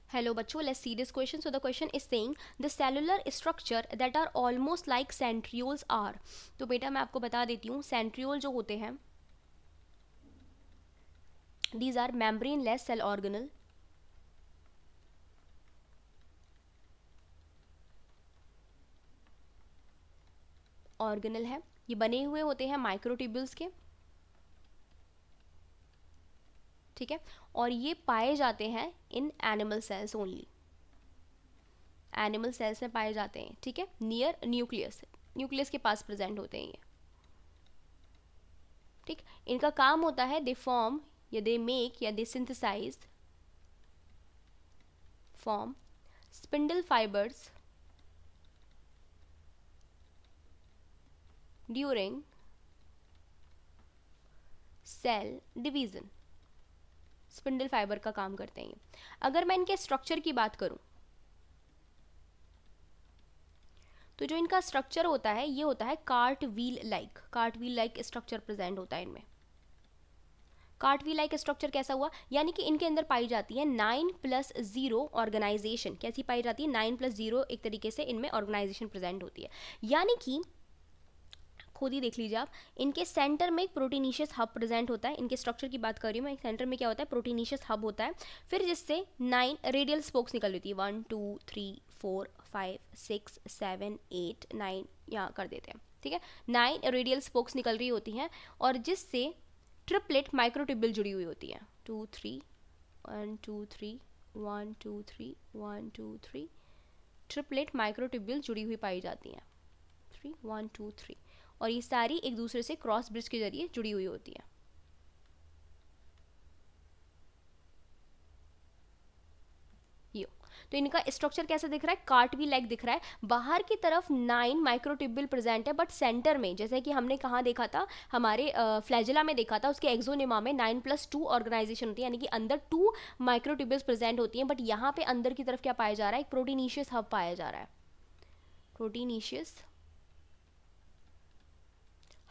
Hello बच्चों, let's see this question. So the question is saying the cellular structure that are almost like centrioles are. तो बेटा मैं आपको बता देती हूँ, centriole जो होते हैं these are membraneless cell organelle. Organelle है, ये बने हुए होते हैं माइक्रोट्यूब्यूल्स के, ठीक है, और ये पाए जाते हैं in animal cells only, animal cells में पाए जाते हैं, ठीक है, नियर न्यूक्लियस, न्यूक्लियस के पास प्रेजेंट होते हैं ये, ठीक। इनका काम होता है दे फॉर्म या दे मेक या they synthesize form spindle fibers during cell division. Spindle fiber का काम करते हैं। अगर मैं इनके स्ट्रक्चर की बात करूं तो जो इनका स्ट्रक्चर होता है ये होता है cart wheel like structure present होता है इनमें। कार्ट व्हील लाइक स्ट्रक्चर कैसा हुआ, यानी कि इनके अंदर पाई जाती है 9+0 ऑर्गेनाइजेशन। कैसी पाई जाती है? 9+0 एक तरीके से इनमें ऑर्गेनाइजेशन प्रेजेंट होती है, यानी कि खुद ही देख लीजिए आप, इनके सेंटर में एक प्रोटीनिशियस हब प्रेजेंट होता है। इनके स्ट्रक्चर की बात कर रही हूँ मैं, सेंटर में क्या होता है? प्रोटीनिशियस हब होता है, फिर जिससे 9 रेडियल स्पोक्स निकल रही थी, 1 2 3 4 5 6 7 8 9 यहाँ कर देते हैं, ठीक है, 9 रेडियल स्पोक्स निकल रही होती हैं, और जिससे ट्रिपलेट माइक्रोट्यूब्यूल जुड़ी हुई होती है। 2 3 1 2 3 1 2 3 1 2 3 ट्रिपलेट माइक्रोट्यूब्यूल जुड़ी हुई पाई जाती हैं, 3 1 2 3, और ये सारी एक दूसरे से क्रॉस ब्रिज के जरिए जुड़ी हुई होती है। ये तो इनका स्ट्रक्चर कैसा दिख रहा है? कार्ट व्हील लाइक दिख रहा है। बाहर की तरफ 9 माइक्रोट्यूब्यूल प्रेजेंट है, बट सेंटर में, जैसे कि हमने कहाँ देखा था, हमारे फ्लैजेला में देखा था, उसके एक्सोनिमा में 9+2 ऑर्गेनाइजेशन होती है, यानी कि अंदर 2 माइक्रोट्यूब्यूल्स प्रेजेंट होती हैं, बट यहाँ पे अंदर की तरफ क्या पाया जा रहा है? एक प्रोटीनिशियस हब पाया जा रहा है, प्रोटीनिशियस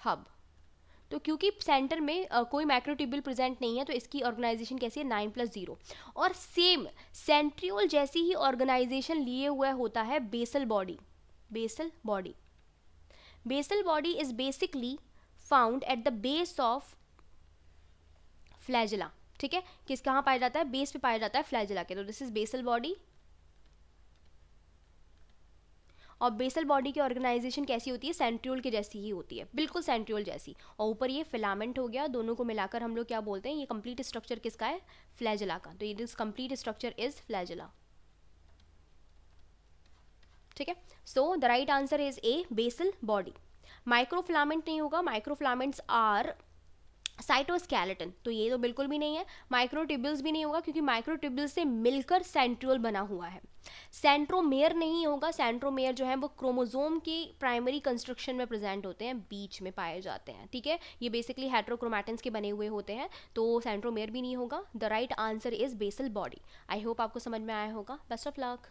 हब। तो क्योंकि सेंटर में कोई माइक्रोट्यूब्यूल प्रेजेंट नहीं है, तो इसकी ऑर्गेनाइजेशन कैसी है? 9+0। और सेम सेंट्रियोल जैसी ही ऑर्गेनाइजेशन लिए हुआ होता है basal body. Basal body, basal body is basically found at the base of flagella, ठीक है, किस कहाँ पाया जाता है? बेस पे पाया जाता है फ्लैजेला के। तो दिस इज बेसल बॉडी, और बेसल बॉडी की ऑर्गेनाइजेशन कैसी होती है? सेंट्रियोल के जैसी ही होती है, बिल्कुल सेंट्रियोल जैसी, और ऊपर ये फिलामेंट हो गया। दोनों को मिलाकर हम लोग क्या बोलते हैं? ये कंप्लीट स्ट्रक्चर किसका है? फ्लैजेला का। तो ये this complete structure is flagella, ठीक है। So the right answer is A, basal body. Microfilament नहीं होगा, माइक्रोफिलामेंट्स आर साइटोस्केलेटन, तो ये तो बिल्कुल भी नहीं है। माइक्रोट्यूब्यूल्स भी नहीं होगा, क्योंकि माइक्रोट्यूब्यूल्स से मिलकर सेंट्रियोल बना हुआ है। सेंट्रोमेयर नहीं होगा, सेंट्रोमेयर जो है वो क्रोमोसोम की प्राइमरी कंस्ट्रक्शन में प्रेजेंट होते हैं, बीच में पाए जाते हैं, ठीक है। ये बेसिकली हेट्रोक्रोमैटिन्स के बने हुए होते हैं, तो सेंट्रोमेयर भी नहीं होगा। The right answer is basal body. I hope आपको समझ में आया होगा। Best of luck.